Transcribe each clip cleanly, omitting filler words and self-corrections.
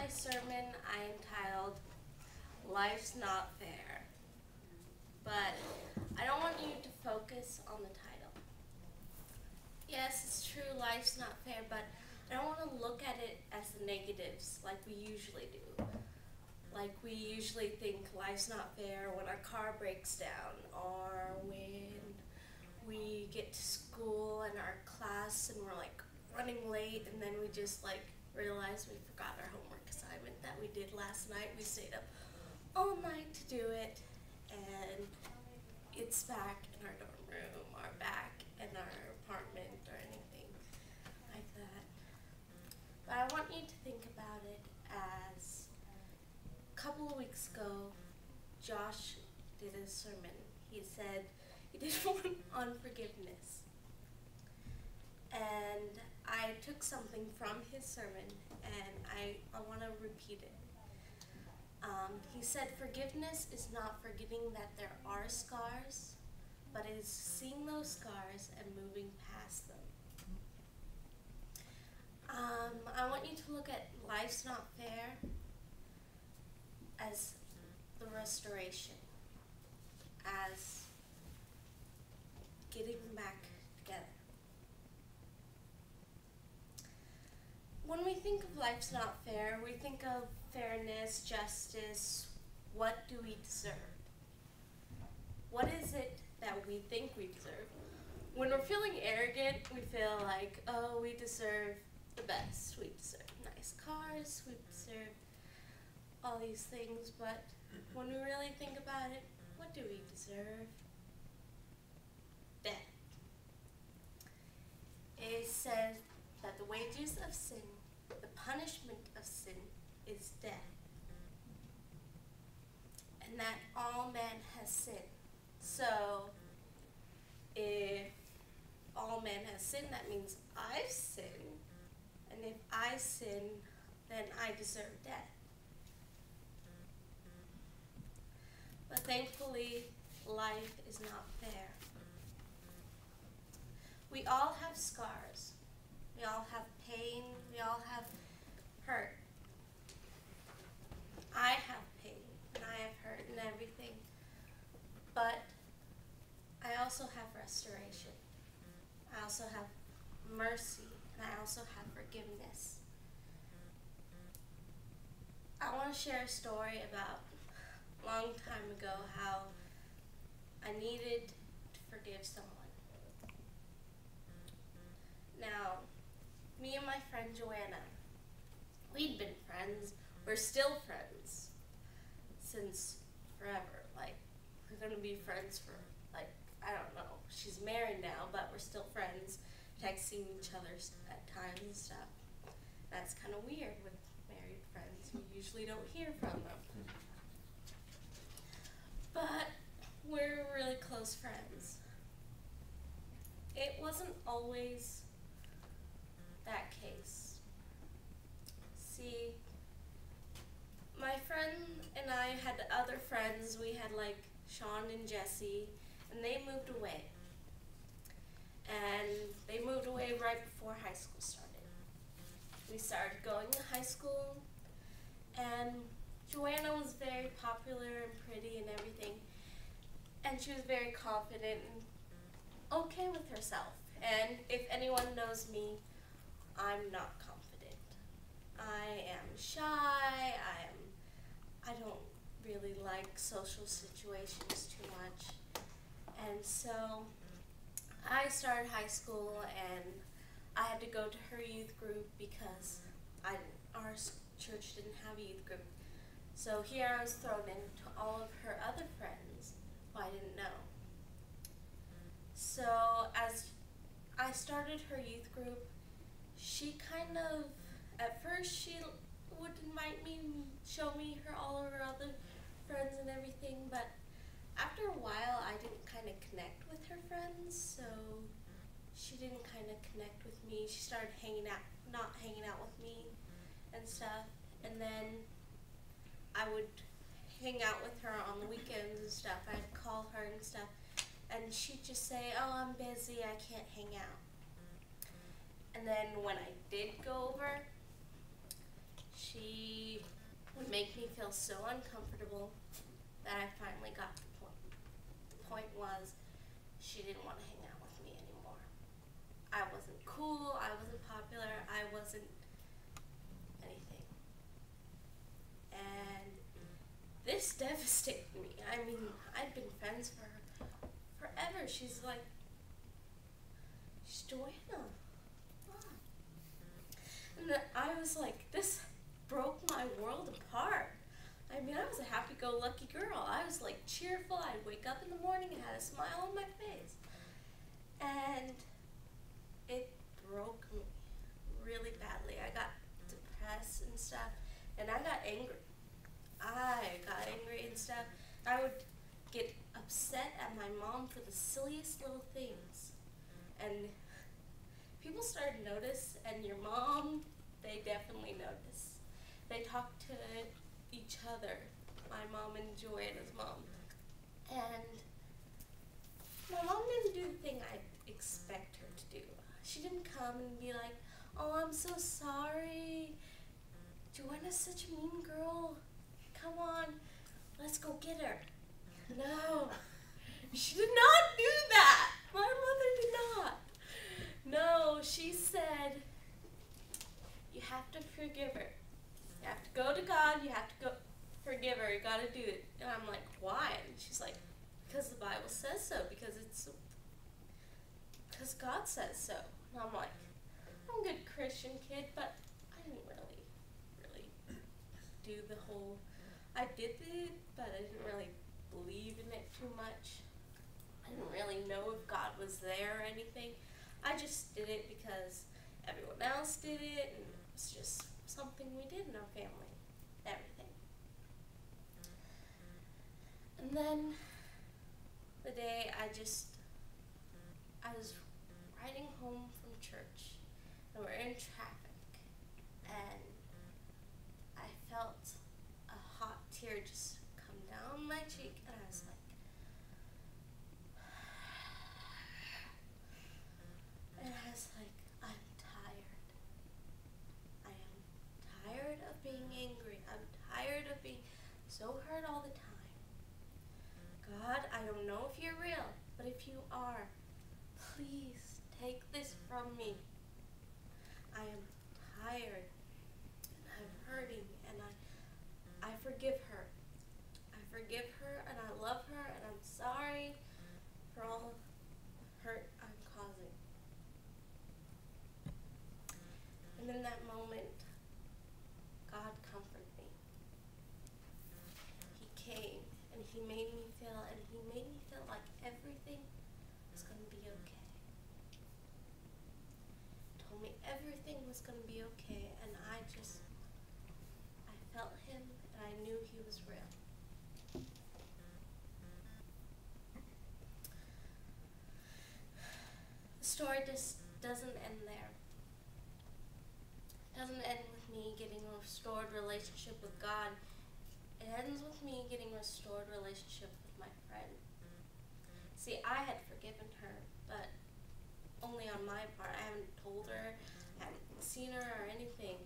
my sermon I entitled, Life's Not Fair. But I don't want you to focus on the title. Yes, it's true, life's not fair, but I don't want to look at it as the negatives like we usually do. Like we usually think life's not fair when our car breaks down or when we get to school and our class and we're like running late and then we just like realize we forgot our homework assignment that we did last night. We stayed up all night to do it and it's back in our dorm room or back in our apartment or anything like that. But I want you to think about it as a couple of weeks ago, Josh did a sermon. He said he did one on forgiveness. And I took something from his sermon and I want to repeat it. He said forgiveness is not forgetting that there are scars, but it is seeing those scars and moving past them. I want you to look at life's not fair as the restoration, as getting back together. When we think of life's not fair, we think of fairness, justice. What do we deserve? What is it that we think we deserve? When we're feeling arrogant, we feel like, oh, we deserve the best. We deserve nice cars. We deserve all these things. But when we really think about it, what do we deserve? Death. It says that the wages of sin, the punishment of sin, is death. And that all men has sinned. So, if all men has sinned, that means I've sinned. And if I sin, then I deserve death. But thankfully, life is not fair. We all have scars. We all have pain. We all have hurt. I have pain and I have hurt and everything. But I also have restoration. I also have mercy and I also have forgiveness. I want to share a story about a long time ago how I needed to forgive someone. Now, me and my friend Joanna, we'd been friends. We're still friends since forever. Like, we're gonna be friends for, like, I don't know. She's married now, but we're still friends, texting each other at times and stuff. That's kind of weird with married friends. We usually don't hear from them. But we're really close friends. It wasn't always that case. See, my friend and I had other friends. We had like Sean and Jesse, and they moved away. And they moved away right before high school started. We started going to high school, and Joanna was very popular and pretty and everything, and she was very confident and okay with herself. And if anyone knows me, I'm not confident. I am shy. I don't really like social situations too much. And so I started high school and I had to go to her youth group because our church didn't have a youth group. So here I was thrown into all of her other friends who I didn't know. So as I started her youth group, she kind of, at first she would invite me and show me all of her other friends and everything, but after a while I didn't kind of connect with her friends, so she didn't kind of connect with me. She started not hanging out with me and stuff, and then I would hang out with her on the weekends and stuff. I'd call her and stuff, and she'd just say, oh, I'm busy, I can't hang out. And then when I did go over, she feel so uncomfortable that I finally got the point. The point was, she didn't want to hang out with me anymore. I wasn't cool, I wasn't popular, I wasn't anything. And this devastated me. I mean, I'd been friends for her forever. She's Joanna. And then I was like, this broke my world apart. I mean, I was a happy-go-lucky girl. I was like cheerful. I'd wake up in the morning and had a smile on my face. And it broke me really badly. I got depressed and stuff, and I got angry. And stuff. I would get upset at my mom for the silliest little things. And people started to notice, and your mom, they definitely noticed. They talked to each other, my mom and Joanna's mom. And my mom didn't do the thing I'd expect her to do. She didn't come and be like, oh, I'm so sorry. Joanna's such a mean girl. Come on, let's go get her. No, she did not do that. My mother did not. No, she said, you have to forgive her. You have to go to God, you have to go forgive her, you gotta do it. And I'm like, why? And she's like, because the Bible says so, because God says so. And I'm like, I'm a good Christian kid, but I didn't really do the whole, I did it, but I didn't really believe in it too much. I didn't really know if God was there or anything. I just did it because everyone else did it, and it was just something we did in our family, everything. And then the day I was riding home from church, and we're in traffic, and I felt a hot tear just come down my cheek, and I was like, I'm tired. I am tired of being angry. I'm tired of being so hurt all the time. God, I don't know if you're real, but if you are, please take this from me. I am tired, and I'm hurting, and I forgive her. I forgive her, and I love her, and I'm sorry for all hurt I'm causing. And in that moment, God comforted me. He came, and he made me feel like everything was going to be okay. Told me everything was going to be okay, and I felt him, and I knew he was real. The story just doesn't end there. It doesn't end with me getting a restored relationship with God. It ends with me getting a restored relationship with my friend. See, I had forgiven her, but only on my part. I haven't told her, I haven't seen her or anything.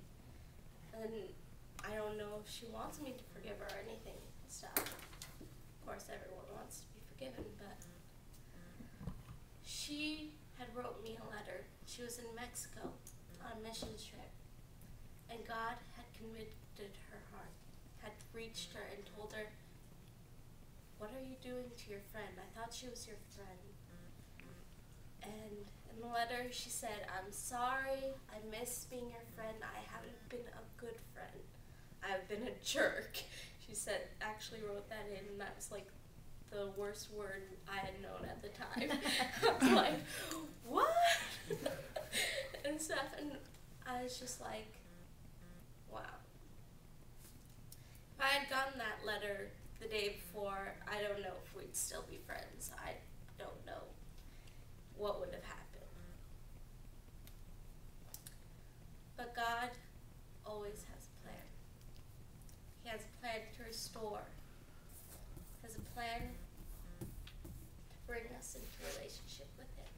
And I don't know if she wants me to forgive her or anything and stuff. Of course, everyone wants to be forgiven, but she had wrote me a letter. She was in Mexico on a mission trip, and God had convicted her heart, had reached her and told her, what are you doing to your friend? I thought she was your friend. And in the letter she said, I'm sorry, I miss being your friend. I haven't been a good friend. I've been a jerk. She said, actually wrote that in, and that was like the worst word I had known at the time. I was like, what? And stuff, and I was just like, wow. If I had gotten that letter the day before, I don't know if we'd still be friends. I don't know what would have happened. But God always has a plan. He has a plan to restore. He has a plan to bring us into relationship with him.